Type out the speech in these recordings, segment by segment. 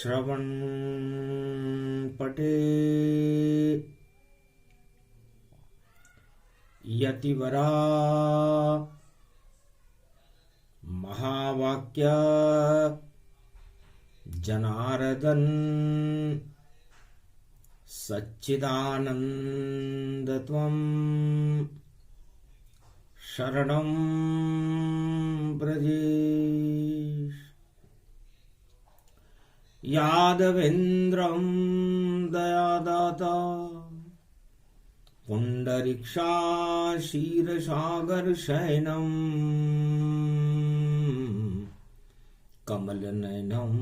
श्रवण पटे यतिवरा महावाक्य जनार्दन सच्चिदानंद त्वं शरणं व्रजेश। यादवेन्द्रं दयादाता पुण्डरीक्षाशीर्षागरशयनं कमलनयनं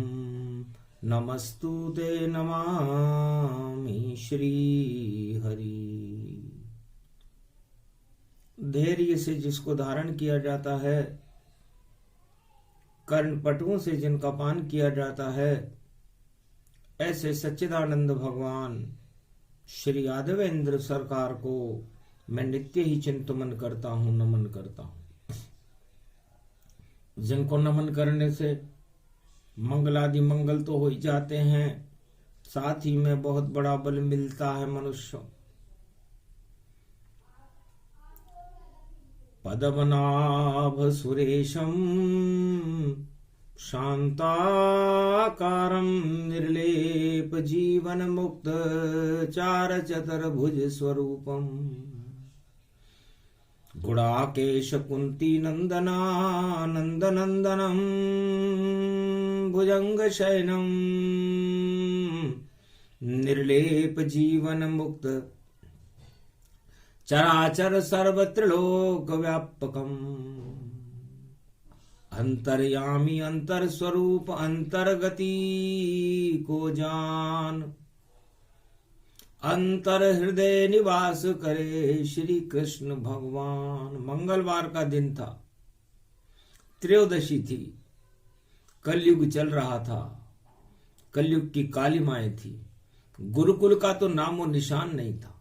नमस्तुते नमामि श्रीहरि। धैर्य से जिसको धारण किया जाता है, कर्णपटुओं से जिनका पान किया जाता है, ऐसे सच्चिदानंद भगवान श्री यादवेंद्र सरकार को मैं नित्य ही चिंतन करता हूं, नमन करता हूं। जिनको नमन करने से मंगलादि मंगल तो हो ही जाते हैं, साथ ही में बहुत बड़ा बल मिलता है मनुष्य। पद्मनाभ सुरेशम शांताकारं निर्लेप जीवन मुक्त चार चतुर्भुज स्वरूपम गुड़ाकेश कुंती नंदना नंदनंदनम भुजंग शयनम निर्लेप जीवन मुक्त चराचर सर्वत्र लोक व्यापकम अंतर्यामी अंतर स्वरूप अंतर्गति को जान अंतर हृदय निवास करे श्री कृष्ण भगवान। मंगलवार का दिन था, त्रयोदशी थी, कलयुग चल रहा था, कलयुग की कालिमाएं थी। गुरुकुल का तो नामो निशान नहीं था।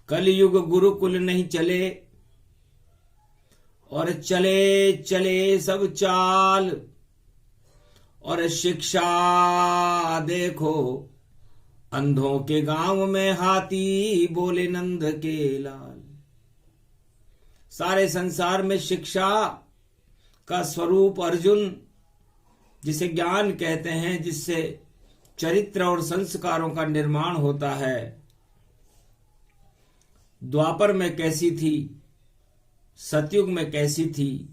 कलयुग गुरुकुल नहीं चले और चले चले सब चाल, और शिक्षा देखो अंधों के गांव में हाथी बोले नंद के लाल। सारे संसार में शिक्षा का स्वरूप अर्जुन, जिसे ज्ञान कहते हैं, जिससे चरित्र और संस्कारों का निर्माण होता है, द्वापर में कैसी थी, सतयुग में कैसी थी,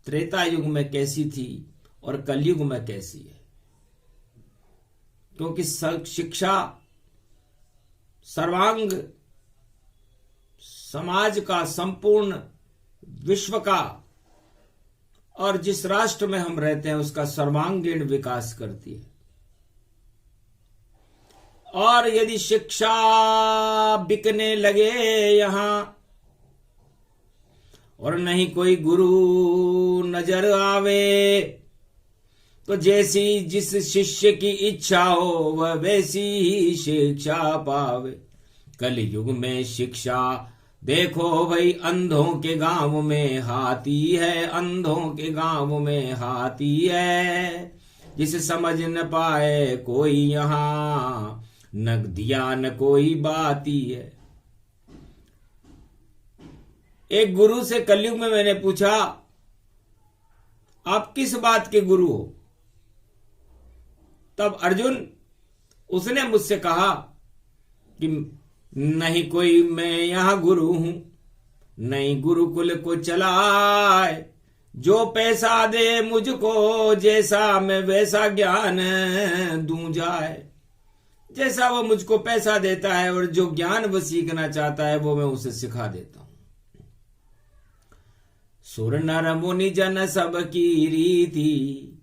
त्रेता युग में कैसी थी और कलयुग में कैसी है। क्योंकि शिक्षा सर्वांग समाज का, संपूर्ण विश्व का, और जिस राष्ट्र में हम रहते हैं उसका सर्वांगीण विकास करती है। और यदि शिक्षा बिकने लगे यहां और नहीं कोई गुरु नजर आवे, तो जैसी जिस शिष्य की इच्छा हो वह वैसी ही शिक्षा पावे। कलयुग में शिक्षा देखो भाई, अंधों के गांव में हाथी है, अंधों के गांव में हाथी है। जिसे समझ न पाए कोई यहाँ, न दिया न कोई बाती है। एक गुरु से कलयुग में मैंने पूछा, आप किस बात के गुरु हो? तब अर्जुन, उसने मुझसे कहा कि नहीं कोई मैं यहां गुरु हूं, नहीं गुरुकुल को चलाए। जो पैसा दे मुझको, जैसा मैं वैसा ज्ञान दूं जाए। जैसा वो मुझको पैसा देता है और जो ज्ञान वो सीखना चाहता है वो मैं उसे सिखा देता हूं। सुर नर मुनि जन सब की रीति,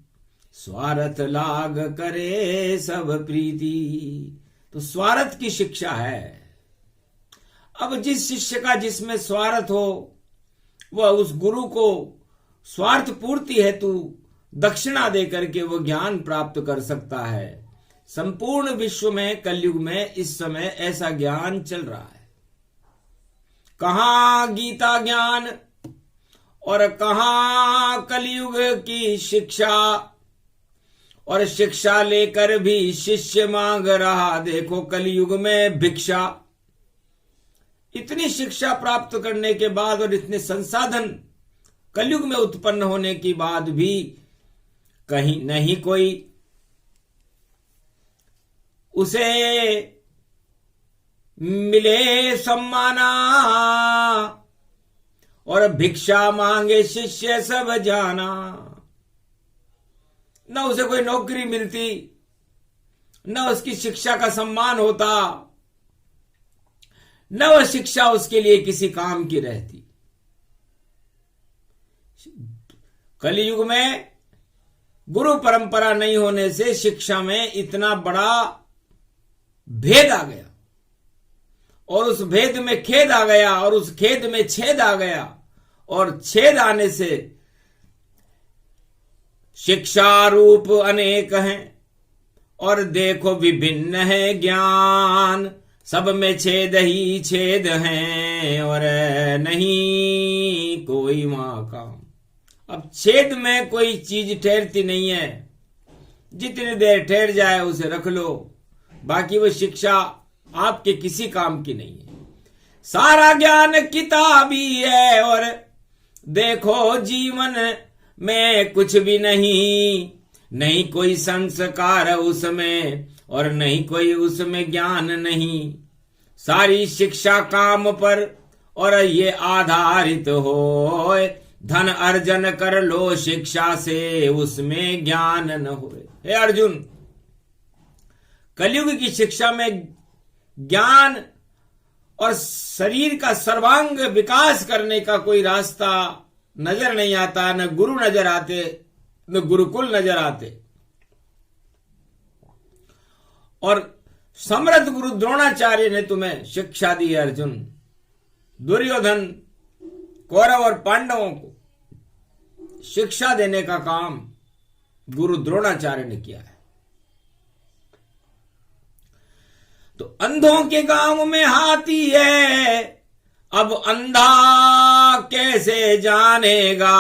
स्वार्थ लाग करे सब प्रीति। तो स्वार्थ की शिक्षा है। अब जिस शिष्य का जिसमें स्वार्थ हो, वह उस गुरु को स्वार्थ पूर्ति हेतु दक्षिणा देकर के वो ज्ञान प्राप्त कर सकता है। संपूर्ण विश्व में कलयुग में इस समय ऐसा ज्ञान चल रहा है। कहां गीता ज्ञान और कहां कलयुग की शिक्षा, और शिक्षा लेकर भी शिष्य मांग रहा। देखो कलयुग में भिक्षा, इतनी शिक्षा प्राप्त करने के बाद और इतने संसाधन कलयुग में उत्पन्न होने के बाद भी कहीं नहीं कोई उसे मिले सम्माना। और भिक्षा मांगे शिष्य सब जाना, न उसे कोई नौकरी मिलती, न उसकी शिक्षा का सम्मान होता, न वह शिक्षा उसके लिए किसी काम की रहती। कलयुग में गुरु परंपरा नहीं होने से शिक्षा में इतना बड़ा भेद आ गया, और उस भेद में खेद आ गया, और उस खेद में छेद आ गया, और छेद आने से शिक्षा रूप अनेक हैं, और देखो विभिन्न है ज्ञान, सब में छेद ही छेद हैं, और नहीं कोई मकाम। अब छेद में कोई चीज ठहरती नहीं है, जितनी देर ठहर जाए उसे रख लो, बाकी वो शिक्षा आपके किसी काम की नहीं है। सारा ज्ञान किताबी है, और देखो जीवन में कुछ भी नहीं, नहीं कोई संस्कार उसमें, और नहीं कोई उसमें ज्ञान नहीं। सारी शिक्षा काम पर और ये आधारित हो, धन अर्जन कर लो शिक्षा से, उसमें ज्ञान न होए। हे अर्जुन, कलयुग की शिक्षा में ज्ञान और शरीर का सर्वांग विकास करने का कोई रास्ता नजर नहीं आता, न गुरु नजर आते, न गुरुकुल नजर आते। और समर्थ गुरु द्रोणाचार्य ने तुम्हें शिक्षा दी है अर्जुन। दुर्योधन, कौरव और पांडवों को शिक्षा देने का काम गुरु द्रोणाचार्य ने किया है। तो अंधों के गांव में हाथी है, अब अंधा कैसे जानेगा।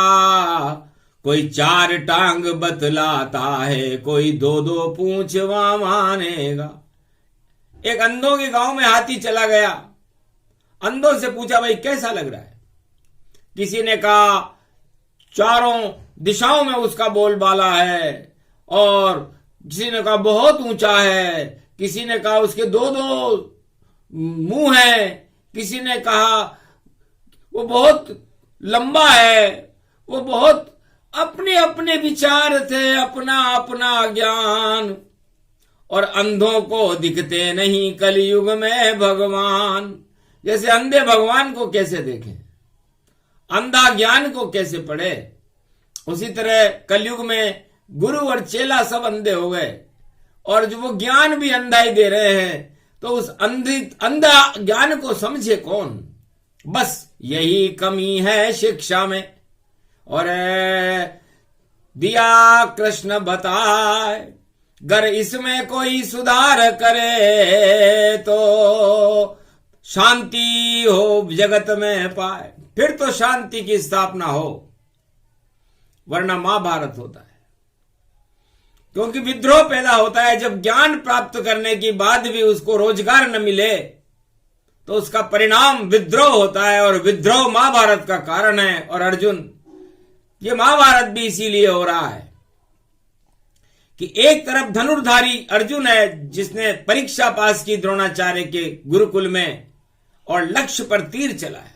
कोई चार टांग बतलाता है, कोई दो दो पूंछ वहां मानेगा। एक अंधों के गांव में हाथी चला गया, अंधों से पूछा भाई कैसा लग रहा है। किसी ने कहा चारों दिशाओं में उसका बोलबाला है, और किसी ने कहा बहुत ऊंचा है, किसी ने कहा उसके दो दो मुंह है, किसी ने कहा वो बहुत लंबा है। वो बहुत अपने अपने विचार थे, अपना अपना ज्ञान। और अंधों को दिखते नहीं कलयुग में भगवान। जैसे अंधे भगवान को कैसे देखें, अंधा ज्ञान को कैसे पढ़े, उसी तरह कलयुग में गुरु और चेला सब अंधे हो गए, और जो वो ज्ञान भी अंधा ही दे रहे हैं। तो उस अंधा ज्ञान को समझे कौन। बस यही कमी है शिक्षा में। और दिया कृष्ण बताए, अगर इसमें कोई सुधार करे तो शांति हो जगत में पाए, फिर तो शांति की स्थापना हो, वरना महाभारत होता है। क्योंकि विद्रोह पैदा होता है जब ज्ञान प्राप्त करने के बाद भी उसको रोजगार न मिले, तो उसका परिणाम विद्रोह होता है, और विद्रोह महाभारत का कारण है। और अर्जुन, ये महाभारत भी इसीलिए हो रहा है कि एक तरफ धनुर्धारी अर्जुन है जिसने परीक्षा पास की द्रोणाचार्य के गुरुकुल में और लक्ष्य पर तीर चलाया,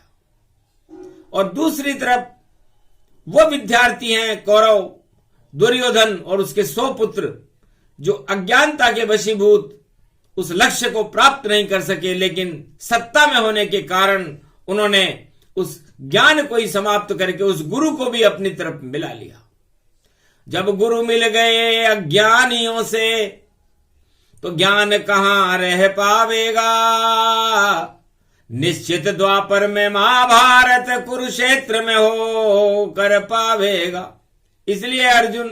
और दूसरी तरफ वो विद्यार्थी हैं कौरव, दुर्योधन और उसके 100 पुत्र, जो अज्ञानता के वशीभूत उस लक्ष्य को प्राप्त नहीं कर सके, लेकिन सत्ता में होने के कारण उन्होंने उस ज्ञान को ही समाप्त करके उस गुरु को भी अपनी तरफ मिला लिया। जब गुरु मिल गए अज्ञानियों से, तो ज्ञान कहां रह पावेगा। निश्चित द्वापर में महाभारत कुरुक्षेत्र में हो कर पावेगा। इसलिए अर्जुन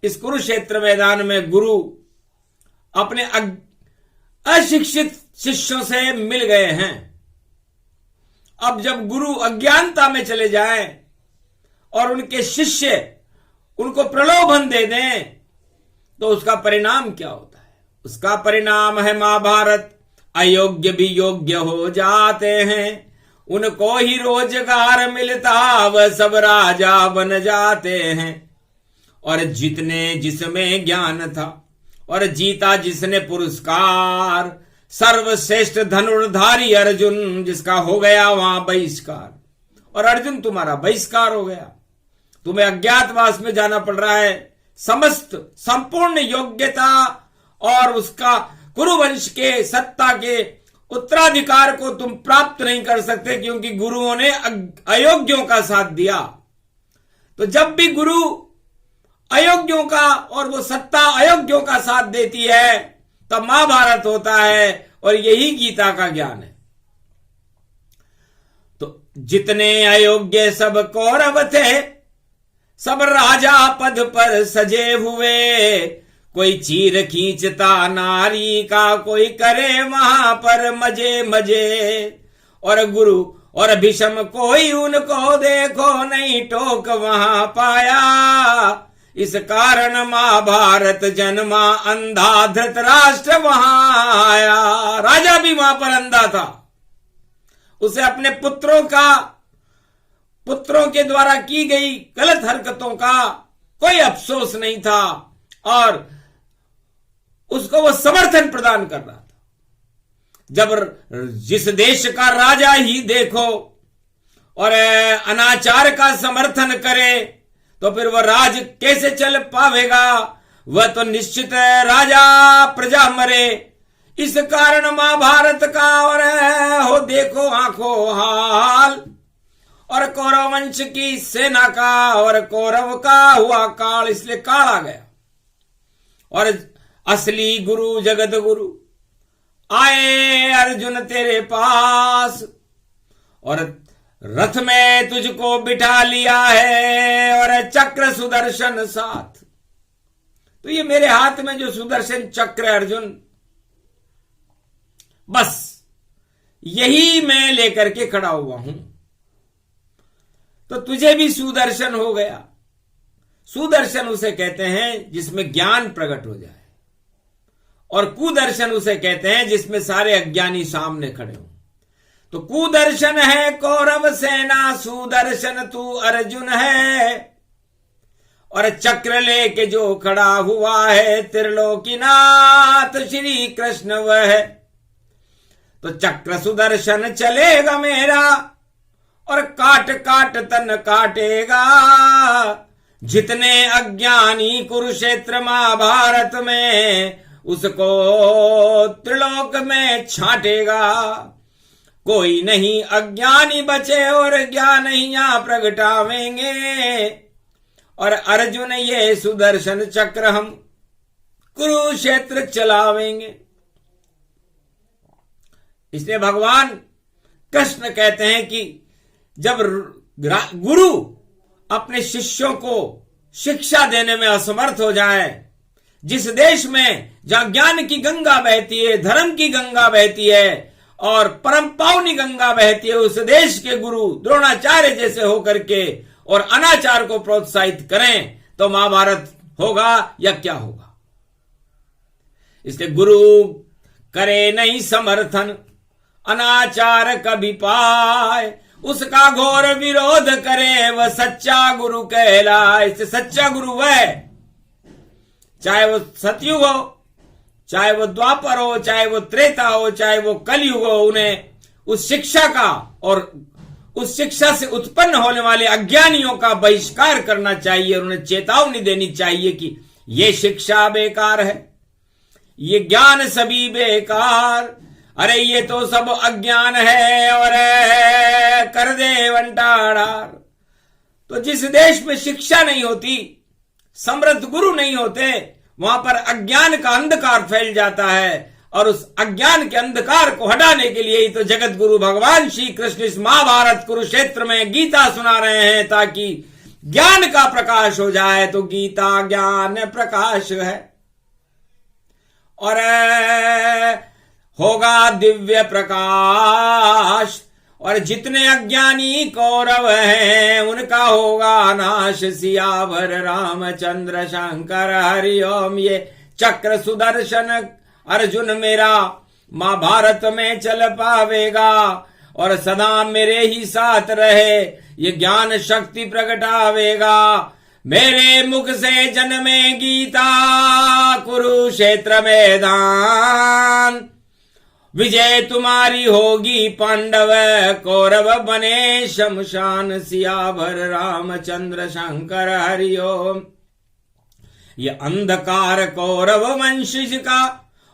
इस कुरुक्षेत्र मैदान में गुरु अपने अशिक्षित शिष्यों से मिल गए हैं। अब जब गुरु अज्ञानता में चले जाएं और उनके शिष्य उनको प्रलोभन दे दें तो उसका परिणाम क्या होता है? उसका परिणाम है महाभारत। अयोग्य भी योग्य हो जाते हैं, उनको ही रोजगार मिलता, वह सब राजा बन जाते हैं। और जितने जिसमें ज्ञान था और जीता जिसने पुरस्कार, सर्वश्रेष्ठ धनुर्धारी अर्जुन, जिसका हो गया वहां बहिष्कार। और अर्जुन तुम्हारा बहिष्कार हो गया, तुम्हें अज्ञातवास में जाना पड़ रहा है। समस्त संपूर्ण योग्यता और उसका कुरुवंश के सत्ता के उत्तराधिकार को तुम प्राप्त नहीं कर सकते, क्योंकि गुरुओं ने अयोग्यों का साथ दिया। तो जब भी गुरु अयोग्यों का और वो सत्ता अयोग्यों का साथ देती है, तब महाभारत होता है, और यही गीता का ज्ञान है। तो जितने अयोग्य सब कौरव थे, सब राजा पद पर सजे हुए। कोई चीर खींचता नारी का, कोई करे वहां पर मजे मजे। और गुरु और भीष्म कोई उनको देखो नहीं टोक वहां पाया। इस कारण महाभारत जन्मा, अंधा धृतराष्ट्र वहां आया। राजा भी वहां पर अंधा था, उसे अपने पुत्रों के द्वारा की गई गलत हरकतों का कोई अफसोस नहीं था, और उसको वो समर्थन प्रदान कर रहा था। जब जिस देश का राजा ही देखो और अनाचार का समर्थन करे, तो फिर वह राज कैसे चल पावेगा? वह तो निश्चित राजा प्रजा मरे। इस कारण महाभारत का और हो देखो आंखों हाल, और कौरव वंश की सेना का और कौरव का हुआ काल, इसलिए काल आ गया। और असली गुरु जगत गुरु आए अर्जुन तेरे पास, और रथ में तुझको बिठा लिया है, और चक्र सुदर्शन साथ। तो ये मेरे हाथ में जो सुदर्शन चक्र है अर्जुन, बस यही मैं लेकर के खड़ा हुआ हूं। तो तुझे भी सुदर्शन हो गया। सुदर्शन उसे कहते हैं जिसमें ज्ञान प्रकट हो जाए, और कुदर्शन उसे कहते हैं जिसमें सारे अज्ञानी सामने खड़े हों। तो कुदर्शन है कौरव सेना, सुदर्शन तू अर्जुन है। और चक्र लेके जो खड़ा हुआ है, त्रिलोकीनाथ श्री कृष्ण वह है। तो चक्र सुदर्शन चलेगा मेरा, और काट काट तन काटेगा। जितने अज्ञानी कुरुक्षेत्र महाभारत में, उसको त्रिलोक में छाटेगा। कोई नहीं अज्ञानी बचे, और ज्ञान ही यहां प्रगटावेंगे। और अर्जुन ये सुदर्शन चक्र हम कुरुक्षेत्र चलावेंगे। इसलिए भगवान कृष्ण कहते हैं कि जब गुरु अपने शिष्यों को शिक्षा देने में असमर्थ हो जाए, जिस देश में जहां ज्ञान की गंगा बहती है, धर्म की गंगा बहती है और परम पावनी गंगा बहती है, उस देश के गुरु द्रोणाचार्य जैसे होकर के और अनाचार को प्रोत्साहित करें, तो महाभारत होगा या क्या होगा? इसलिए गुरु करे नहीं समर्थन, अनाचार कभी पाए, उसका घोर विरोध करे, वह सच्चा गुरु कहलाए। इससे सच्चा गुरु वह, चाहे वो सतयुग हो, चाहे वो द्वापर हो, चाहे वो त्रेता हो, चाहे वो कलयुग हो, उन्हें उस शिक्षा का और उस शिक्षा से उत्पन्न होने वाले अज्ञानियों का बहिष्कार करना चाहिए, और उन्हें चेतावनी देनी चाहिए कि ये शिक्षा बेकार है, ये ज्ञान सभी बेकार, अरे ये तो सब अज्ञान है, और कर दे वंटाड़ार। तो जिस देश में शिक्षा नहीं होती, समृद्ध गुरु नहीं होते, वहां पर अज्ञान का अंधकार फैल जाता है, और उस अज्ञान के अंधकार को हटाने के लिए ही तो जगत गुरु भगवान श्री कृष्ण इस महाभारत कुरुक्षेत्र में गीता सुना रहे हैं, ताकि ज्ञान का प्रकाश हो जाए। तो गीता ज्ञान प्रकाश है, और होगा दिव्य प्रकाश, और जितने अज्ञानी कौरव हैं उनका होगा नाश। सियावर रामचंद्र शंकर हरिओम। ये चक्र सुदर्शन अर्जुन मेरा महाभारत में चल पावेगा और सदा मेरे ही साथ रहे, ये ज्ञान शक्ति प्रगटावेगा। मेरे मुख से जन्मे गीता कुरुक्षेत्र मैदान, विजय तुम्हारी होगी पांडव कौरव बने शमशान। सियावर रामचंद्र शंकर हरिओम। ये अंधकार कौरव वंश का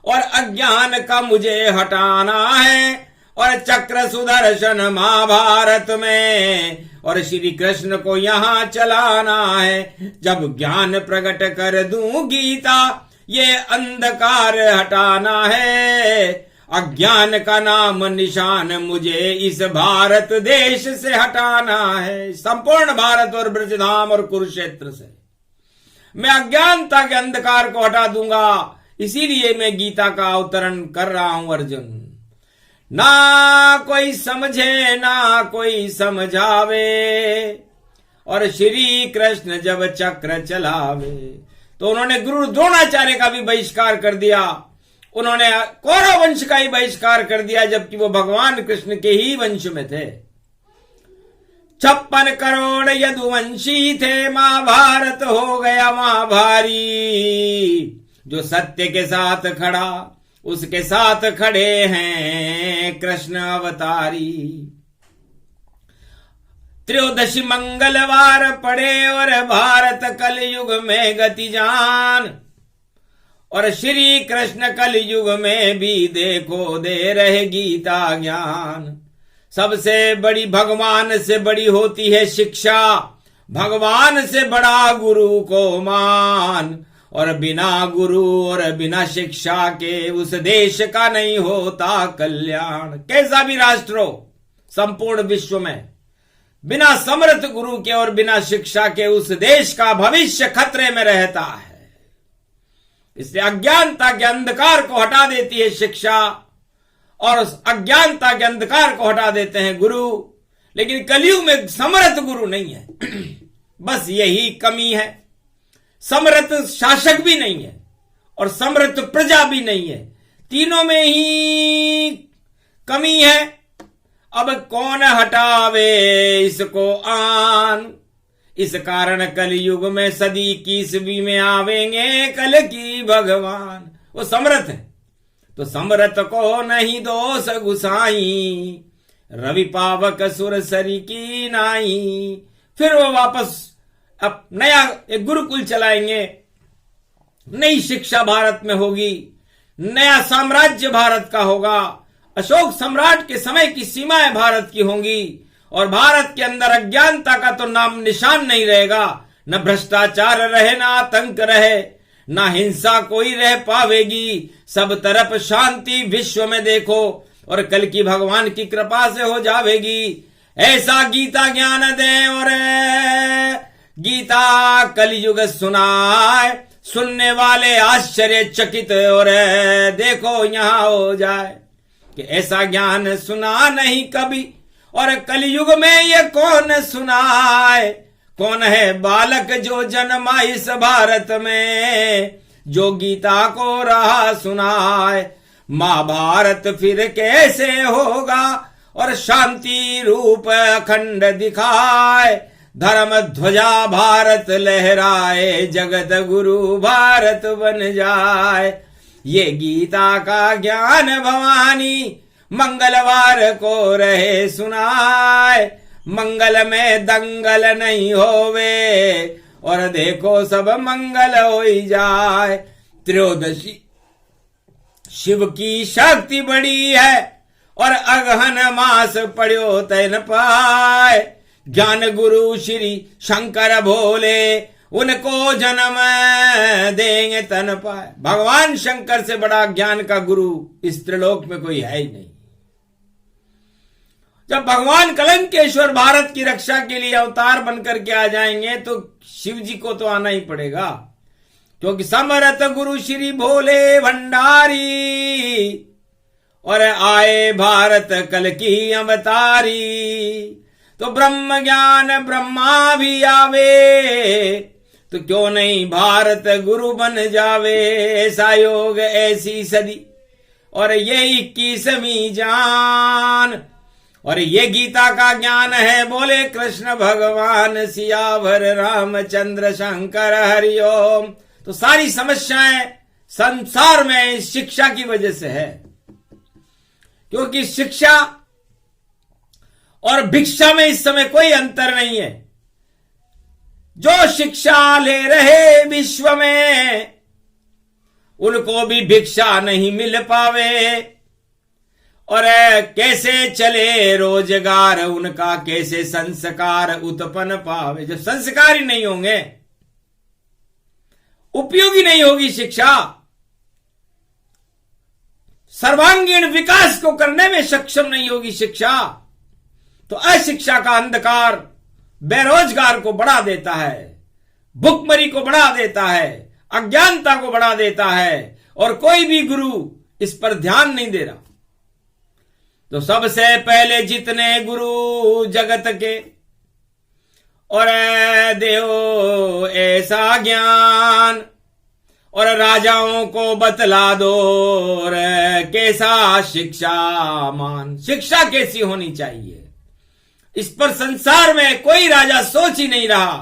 और अज्ञान का मुझे हटाना है और चक्र सुदर्शन महाभारत में और श्री कृष्ण को यहाँ चलाना है। जब ज्ञान प्रकट कर दूं गीता, ये अंधकार हटाना है। अज्ञान का नाम निशान मुझे इस भारत देश से हटाना है। संपूर्ण भारत और ब्रजधाम और कुरुक्षेत्र से मैं अज्ञानता के अंधकार को हटा दूंगा। इसीलिए मैं गीता का अवतरण कर रहा हूं अर्जुन। ना कोई समझे ना कोई समझावे और श्री कृष्ण जब चक्र चलावे। तो उन्होंने गुरु द्रोणाचार्य का भी बहिष्कार कर दिया, उन्होंने कौरव वंश का ही बहिष्कार कर दिया, जबकि वो भगवान कृष्ण के ही वंश में थे। 56 करोड़ यदुवंशी थे, महाभारत हो गया महाभारी। जो सत्य के साथ खड़ा उसके साथ खड़े हैं कृष्ण अवतारी। त्रयोदशी मंगलवार पड़े और भारत कलयुग में गति जान और श्री कृष्ण कलयुग में भी देखो दे रहे गीता ज्ञान। सबसे बड़ी भगवान से बड़ी होती है शिक्षा, भगवान से बड़ा गुरु को मान और बिना गुरु और बिना शिक्षा के उस देश का नहीं होता कल्याण। कैसा भी राष्ट्र हो संपूर्ण विश्व में, बिना समर्थ गुरु के और बिना शिक्षा के उस देश का भविष्य खतरे में रहता है। इसलिए अज्ञानता के अंधकार को हटा देती है शिक्षा और उस अज्ञानता के अंधकार को हटा देते हैं गुरु। लेकिन कलयुग में समर्थ गुरु नहीं है, बस यही कमी है। समर्थ शासक भी नहीं है और समर्थ प्रजा भी नहीं है, तीनों में ही कमी है। अब कौन हटावे इसको आन। इस कारण कलयुग में सदी 21वीं में आवेंगे कल की भगवान। वो समर्थ है तो समर्थ को नहीं दोष गुसाई, रवि पावक सुर सरी की नाई। फिर वो वापस अब नया एक गुरुकुल चलाएंगे, नई शिक्षा भारत में होगी, नया साम्राज्य भारत का होगा। अशोक सम्राट के समय की सीमाएं भारत की होंगी और भारत के अंदर अज्ञानता का तो नाम निशान नहीं रहेगा। न भ्रष्टाचार रहे, न आतंक रहे, न हिंसा कोई रह पावेगी। सब तरफ शांति विश्व में देखो और कल की भगवान की कृपा से हो जावेगी। ऐसा गीता ज्ञान दे और गीता कलयुग सुनाए, सुनने वाले आश्चर्यचकित और देखो यहां हो जाए कि ऐसा ज्ञान सुना नहीं कभी और कलयुग में ये कौन सुनाए। कौन है बालक जो जन्मा इस भारत में, जो गीता को रहा सुनाए। महाभारत फिर कैसे होगा और शांति रूप अखंड दिखाए। धर्म ध्वजा भारत लहराए, जगत गुरु भारत बन जाए। ये गीता का ज्ञान भवानी मंगलवार को रहे सुनाए। मंगल में दंगल नहीं होवे और देखो सब मंगल हो ही जाए। त्रयोदशी शिव की शक्ति बड़ी है और अगहन मास पड़ो तैन पाए। ज्ञान गुरु श्री शंकर भोले, उनको जन्म देंगे तन पाए। भगवान शंकर से बड़ा ज्ञान का गुरु इस त्रिलोक में कोई है ही नहीं। जब भगवान कलंकेश्वर भारत की रक्षा के लिए अवतार बनकर के आ जाएंगे तो शिव जी को तो आना ही पड़ेगा, क्योंकि समरथ गुरु श्री भोले भंडारी और आए भारत कल की अवतारी। तो ब्रह्म ज्ञान ब्रह्मा भी आवे, तो क्यों नहीं भारत गुरु बन जावे। ऐसा योग ऐसी सदी और ये 21वीं जान, और ये गीता का ज्ञान है। बोले कृष्ण भगवान सियावर रामचंद्र शंकर हरिओम। तो सारी समस्याएं संसार में शिक्षा की वजह से है, क्योंकि शिक्षा और भिक्षा में इस समय कोई अंतर नहीं है। जो शिक्षा ले रहे विश्व में, उनको भी भिक्षा नहीं मिल पावे। और कैसे चले रोजगार उनका, कैसे संस्कार उत्पन्न पावे। जब संस्कार ही नहीं होंगे, उपयोगी नहीं होगी शिक्षा, सर्वांगीण विकास को करने में सक्षम नहीं होगी शिक्षा, तो अशिक्षा का अंधकार बेरोजगार को बढ़ा देता है, भुखमरी को बढ़ा देता है, अज्ञानता को बढ़ा देता है, और कोई भी गुरु इस पर ध्यान नहीं दे रहा। तो सबसे पहले जितने गुरु जगत के, और देओ ऐसा ज्ञान, और राजाओं को बतला दो और कैसा शिक्षा मान। शिक्षा कैसी होनी चाहिए, इस पर संसार में कोई राजा सोच ही नहीं रहा।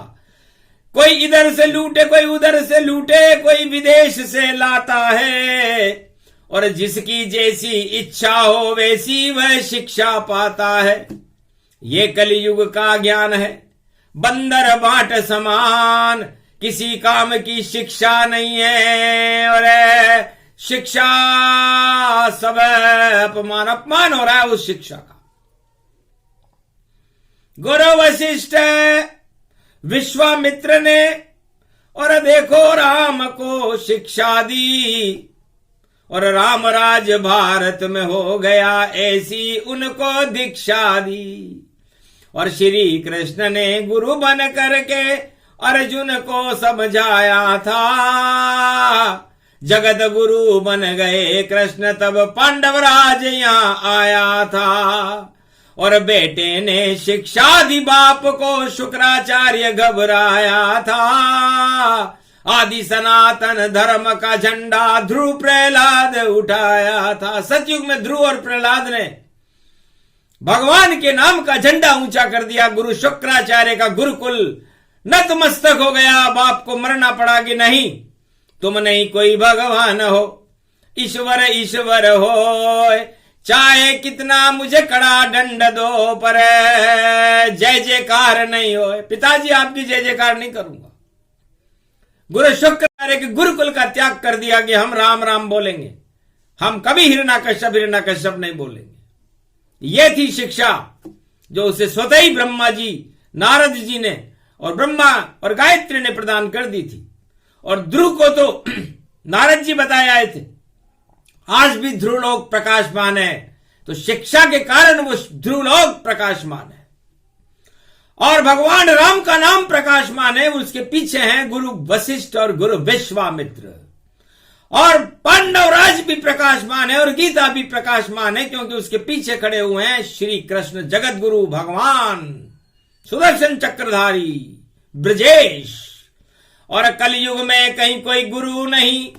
कोई इधर से लूटे, कोई उधर से लूटे, कोई विदेश से लाता है, और जिसकी जैसी इच्छा हो वैसी वह शिक्षा पाता है। ये कलयुग का ज्ञान है, बंदर बाट समान, किसी काम की शिक्षा नहीं है। और शिक्षा सब अपमान अपमान हो रहा है उस शिक्षा का। गुरु वशिष्ठ विश्वामित्र ने, और देखो राम को शिक्षा दी, और राम राज भारत में हो गया ऐसी उनको दीक्षा दी। और श्री कृष्ण ने गुरु बन करके अर्जुन को समझाया था, जगत गुरु बन गए कृष्ण तब पांडव राज यहां आया था। और बेटे ने शिक्षा दी बाप को, शुक्राचार्य घबराया था। आदि सनातन धर्म का झंडा ध्रुव प्रहलाद उठाया था। सतयुग में ध्रुव और प्रहलाद ने भगवान के नाम का झंडा ऊंचा कर दिया। गुरु शुक्राचार्य का गुरुकुल नतमस्तक हो गया। बाप को मरना पड़ा कि नहीं, तुम नहीं कोई भगवान हो, ईश्वर ईश्वर हो, चाहे कितना मुझे कड़ा दंड दो, पर जय जयकार नहीं हो। पिताजी आपकी जय जयकार नहीं करूंगा। गुरु शुक्राचार्य के गुरुकुल का त्याग कर दिया कि हम राम राम बोलेंगे, हम कभी हिरण्यकश्यप नहीं बोलेंगे। ये थी शिक्षा जो उसे स्वतः ही ब्रह्मा जी, नारद जी ने और ब्रह्मा और गायत्री ने प्रदान कर दी थी। और ध्रुव को तो नारद जी बताए आए थे। आज भी ध्रुवलोक प्रकाशमान है, तो शिक्षा के कारण वो ध्रुवलोक प्रकाशमान है। और भगवान राम का नाम प्रकाशमान है, उसके पीछे हैं गुरु वशिष्ठ और गुरु विश्वामित्र। और पांडव राज भी प्रकाशमान है और गीता भी प्रकाशमान है, क्योंकि उसके पीछे खड़े हुए हैं श्री कृष्ण जगत गुरु भगवान सुदर्शन चक्रधारी ब्रजेश। और कलयुग में कहीं कोई गुरु नहीं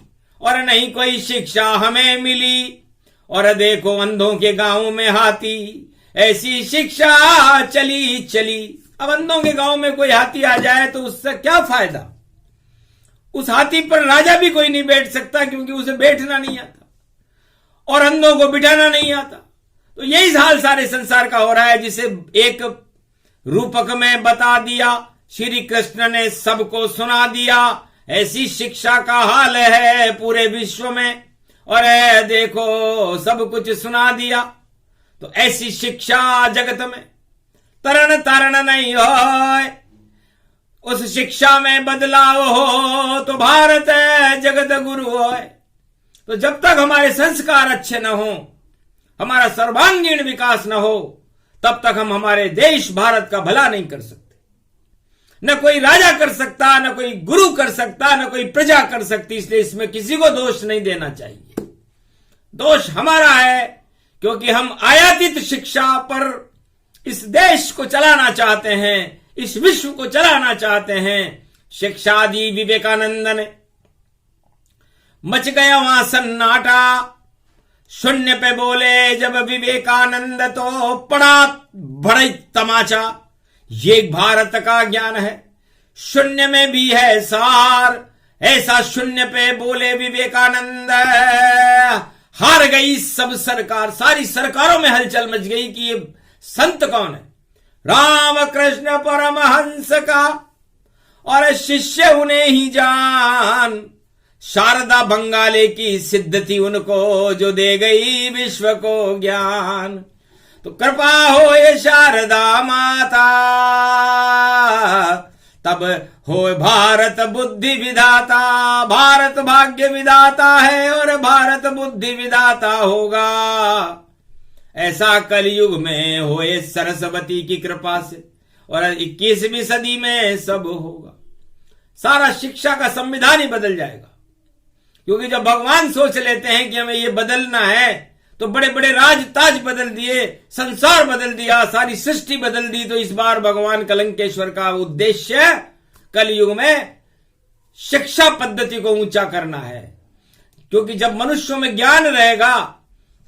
और नहीं कोई शिक्षा हमें मिली। और देखो अंधों के गांव में हाथी, ऐसी शिक्षा चली चली। अब अंधों के गांव में कोई हाथी आ जाए तो उससे क्या फायदा। उस हाथी पर राजा भी कोई नहीं बैठ सकता, क्योंकि उसे बैठना नहीं आता और अंधों को बिठाना नहीं आता। तो यही हाल सारे संसार का हो रहा है, जिसे एक रूपक में बता दिया श्री कृष्ण ने, सबको सुना दिया। ऐसी शिक्षा का हाल है पूरे विश्व में। और देखो सब कुछ सुना दिया। तो ऐसी शिक्षा जगत में तरण तारण नहीं हो, उस शिक्षा में बदलाव हो तो भारत है जगत गुरु हो। तो जब तक हमारे संस्कार अच्छे न हो, हमारा सर्वांगीण विकास न हो, तब तक हम हमारे देश भारत का भला नहीं कर सकते। न कोई राजा कर सकता, न कोई गुरु कर सकता, न कोई प्रजा कर सकती। इसलिए इसमें किसी को दोष नहीं देना चाहिए। दोष हमारा है क्योंकि हम आयातित शिक्षा पर इस देश को चलाना चाहते हैं, इस विश्व को चलाना चाहते हैं। शिक्षा दी विवेकानंद ने, मच गया वहां सन्नाटा। शून्य पे बोले जब विवेकानंद तो पड़ा बड़ा तमाचा। ये भारत का ज्ञान है, शून्य में भी है सार। ऐसा शून्य पे बोले विवेकानंद, हार गई सब सरकार। सारी सरकारों में हलचल मच गई कि ये संत कौन है। रामकृष्ण परमहंस का और शिष्य उन्हें ही जान। शारदा बंगाले की सिद्ध थी उनको, जो दे गई विश्व को ज्ञान। तो कृपा हो ये शारदा माता, तब हो भारत बुद्धि विधाता। भारत भाग्य विधाता है और भारत बुद्धि विधाता होगा। ऐसा कलयुग में होए सरस्वती की कृपा से, और 21वीं सदी में सब होगा। सारा शिक्षा का संविधान ही बदल जाएगा। क्योंकि जब भगवान सोच लेते हैं कि हमें ये बदलना है, तो बड़े बड़े राज ताज बदल दिए, संसार बदल दिया, सारी सृष्टि बदल दी। तो इस बार भगवान कलंकेश्वर का उद्देश्य कलयुग में शिक्षा पद्धति को ऊंचा करना है। क्योंकि जब मनुष्यों में ज्ञान रहेगा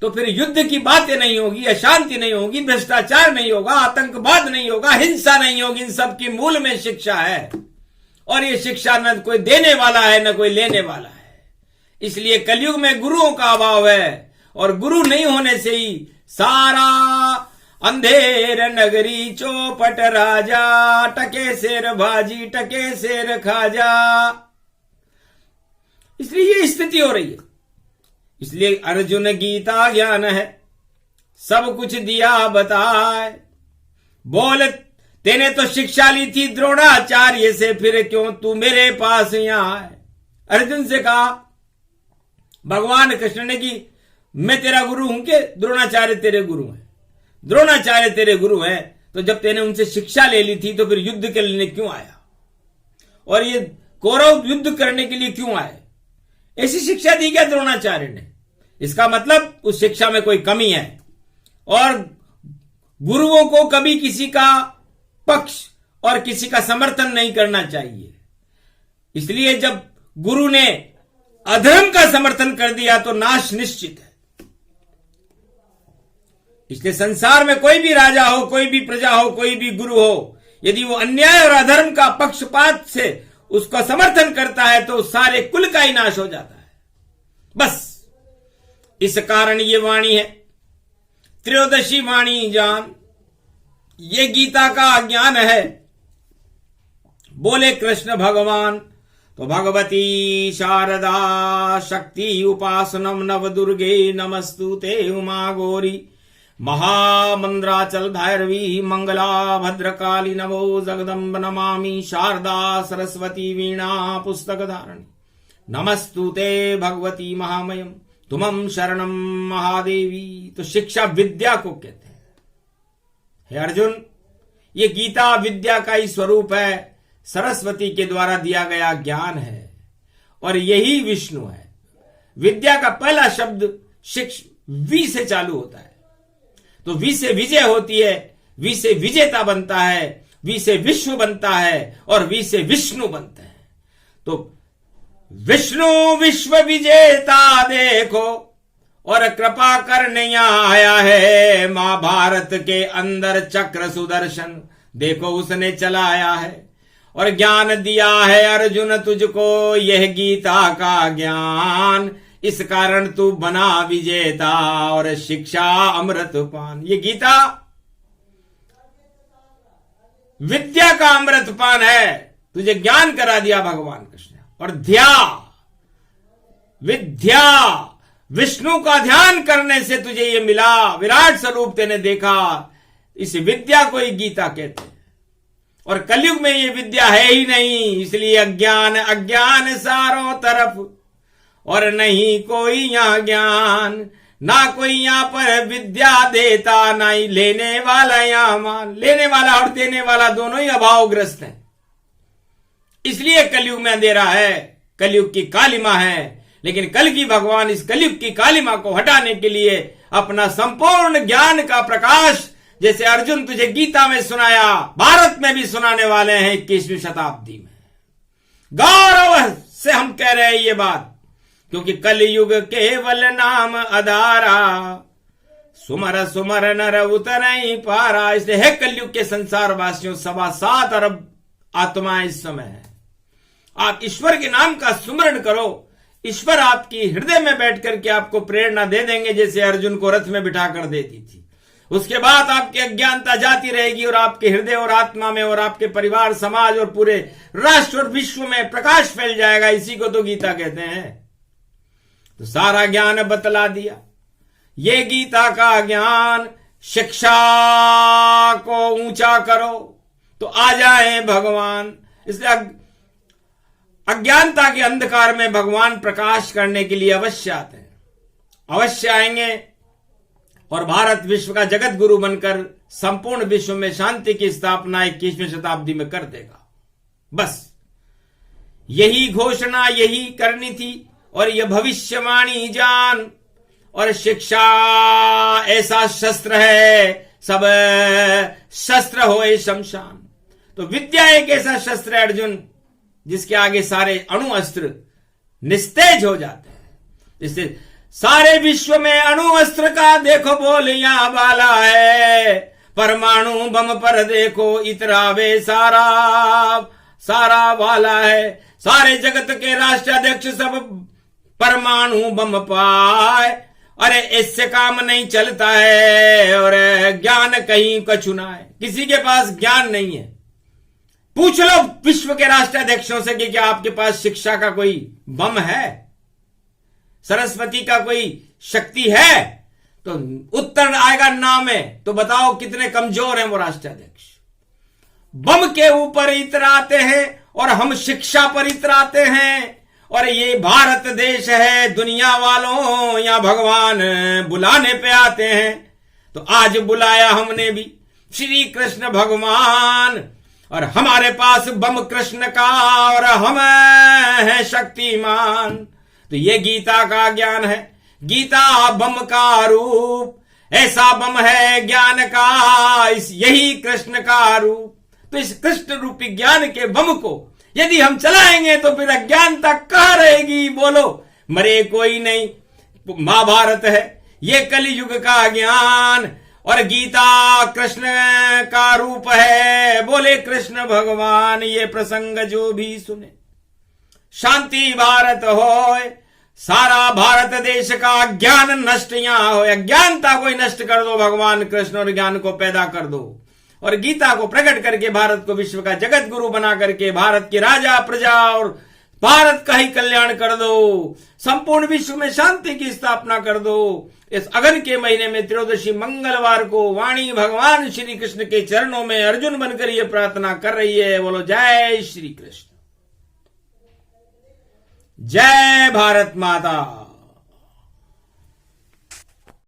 तो फिर युद्ध की बातें नहीं होगी, अशांति नहीं होगी, भ्रष्टाचार नहीं होगा, आतंकवाद नहीं होगा, हिंसा नहीं होगी। इन सब की मूल में शिक्षा है, और ये शिक्षा न कोई देने वाला है न कोई लेने वाला है। इसलिए कलयुग में गुरुओं का अभाव है, और गुरु नहीं होने से ही सारा अंधेर नगरी चौपट राजा। टके शेर भाजी टके शेर खाजा। इसलिए ये स्थिति हो रही है। इसलिए अर्जुन गीता ज्ञान है, सब कुछ दिया बताए। बोल तेने तो शिक्षा ली थी द्रोणाचार्य से, फिर क्यों तू मेरे पास यहां आए। अर्जुन से कहा भगवान कृष्ण ने कि मैं तेरा गुरु हूं कि द्रोणाचार्य तेरे गुरु हैं। द्रोणाचार्य तेरे गुरु हैं, तो जब तेने उनसे शिक्षा ले ली थी तो फिर युद्ध के लिए क्यों आया, और ये कौरव युद्ध करने के लिए क्यों आए। ऐसी शिक्षा दी क्या द्रोणाचार्य ने? इसका मतलब उस शिक्षा में कोई कमी है, और गुरुओं को कभी किसी का पक्ष और किसी का समर्थन नहीं करना चाहिए। इसलिए जब गुरु ने अधर्म का समर्थन कर दिया तो नाश निश्चित है। इसलिए संसार में कोई भी राजा हो, कोई भी प्रजा हो, कोई भी गुरु हो, यदि वो अन्याय और अधर्म का पक्षपात से उसका समर्थन करता है तो सारे कुल का ही नाश हो जाता है। बस इस कारण ये वाणी है, त्रयोदशी वाणी जान। ये गीता का ज्ञान है। बोले कृष्ण भगवान तो भगवती शारदा शक्ति उपासनम नव दुर्गे नमस्तुते उमा गौरी महामंद्राचल भैरवी मंगला भद्रकाली नमो जगदम्ब नमामि शारदा सरस्वती वीणा पुस्तक धारणी नमस्तुते भगवती महामयम तुमं शरणम महादेवी। तो शिक्षा विद्या को कहते हैं। हे अर्जुन, ये गीता विद्या का ही स्वरूप है, सरस्वती के द्वारा दिया गया ज्ञान है, और यही विष्णु है। विद्या का पहला शब्द शिक्ष वी से चालू होता है, तो वी से विजय होती है, वी से विजेता बनता है, वी से विश्व बनता है, और वी से विष्णु बनता है। तो विष्णु विश्व विजेता देखो, और कृपा करने आया है महाभारत के अंदर चक्र सुदर्शन। देखो उसने चलाया है और ज्ञान दिया है अर्जुन तुझको, यह गीता का ज्ञान। इस कारण तू बना विजेता और शिक्षा अमृत पान। ये गीता विद्या का अमृत पान है, तुझे ज्ञान करा दिया भगवान कृष्ण। और विद्या विष्णु का ध्यान करने से तुझे ये मिला, विराट स्वरूप तेने देखा। इस विद्या को ही गीता कहते हैं। और कलयुग में ये विद्या है ही नहीं, इसलिए अज्ञान अज्ञान सारों तरफ, और नहीं कोई यहां ज्ञान, ना कोई यहां पर विद्या देता, ना ही लेने वाला यहां मान। लेने वाला और देने वाला दोनों ही अभावग्रस्त हैं। इसलिए कलयुग में अंधेरा है, कलयुग की कालिमा है। लेकिन कल की भगवान इस कलयुग की कालिमा को हटाने के लिए अपना संपूर्ण ज्ञान का प्रकाश जैसे अर्जुन तुझे गीता में सुनाया, भारत में भी सुनाने वाले हैं 21वीं शताब्दी में। गौरव से हम कह रहे हैं ये बात, क्योंकि कलयुग केवल नाम आधारा, सुमर सुमर नर उतरई पारा। इसलिए है कलयुग के संसार वासियों, 7.25 अरब आत्माएं इस समय है। आप ईश्वर के नाम का सुमरण करो, ईश्वर आपकी हृदय में बैठ करके आपको प्रेरणा दे देंगे, जैसे अर्जुन को रथ में बिठा कर देती थी। उसके बाद आपकी अज्ञानता जाती रहेगी और आपके हृदय और आत्मा में और आपके परिवार, समाज और पूरे राष्ट्र और विश्व में प्रकाश फैल जाएगा। इसी को तो गीता कहते हैं। तो सारा ज्ञान बतला दिया। ये गीता का ज्ञान, शिक्षा को ऊंचा करो तो आ जाए भगवान। इसलिए अज्ञानता के अंधकार में भगवान प्रकाश करने के लिए अवश्य आते हैं, अवश्य आएंगे और भारत विश्व का जगत गुरु बनकर संपूर्ण विश्व में शांति की स्थापना 21वीं शताब्दी में कर देगा। बस यही घोषणा यही करनी थी और यह भविष्यवाणी जान। और शिक्षा ऐसा शस्त्र है, सब शस्त्र होए शमशान। तो विद्या एक ऐसा शस्त्र है अर्जुन, जिसके आगे सारे अणु अस्त्र निस्तेज हो जाते हैं। इससे सारे विश्व में अणु अस्त्र का देखो बोलियां वाला है, परमाणु बम पर देखो इतरावे सारा वाला है। सारे जगत के राष्ट्राध्यक्ष सब परमाणु बम पाए, अरे इससे काम नहीं चलता है। और ज्ञान कहीं कछुना है, किसी के पास ज्ञान नहीं है। पूछ लो विश्व के राष्ट्राध्यक्षों से कि क्या आपके पास शिक्षा का कोई बम है, सरस्वती का कोई शक्ति है? तो उत्तर आएगा ना में। तो बताओ कितने कमजोर हैं वो राष्ट्राध्यक्ष। बम के ऊपर इतराते हैं और हम शिक्षा पर इतराते हैं। और ये भारत देश है दुनिया वालों, यहां भगवान बुलाने पे आते हैं। तो आज बुलाया हमने भी श्री कृष्ण भगवान, और हमारे पास बम कृष्ण का और हम हैं शक्तिमान। तो ये गीता का ज्ञान है, गीता बम का रूप, ऐसा बम है ज्ञान का, यही कृष्ण का रूप। तो इस कृष्ण रूपी ज्ञान के बम को यदि हम चलाएंगे तो फिर अज्ञानता कहां रहेगी? बोलो, मरे कोई नहीं। महाभारत है ये कलयुग का ज्ञान और गीता कृष्ण का रूप है। बोले कृष्ण भगवान, ये प्रसंग जो भी सुने शांति भारत होए, सारा भारत देश का ज्ञान नष्ट यहां हो। अज्ञानता को नष्ट कर दो भगवान कृष्ण, और ज्ञान को पैदा कर दो और गीता को प्रकट करके भारत को विश्व का जगत गुरु बना करके भारत के राजा प्रजा और भारत का ही कल्याण कर दो। संपूर्ण विश्व में शांति की स्थापना कर दो। इस अगन के महीने में त्रयोदशी मंगलवार को वाणी भगवान श्री कृष्ण के चरणों में अर्जुन बनकर यह प्रार्थना कर रही है। बोलो जय श्री कृष्ण, जय भारत माता।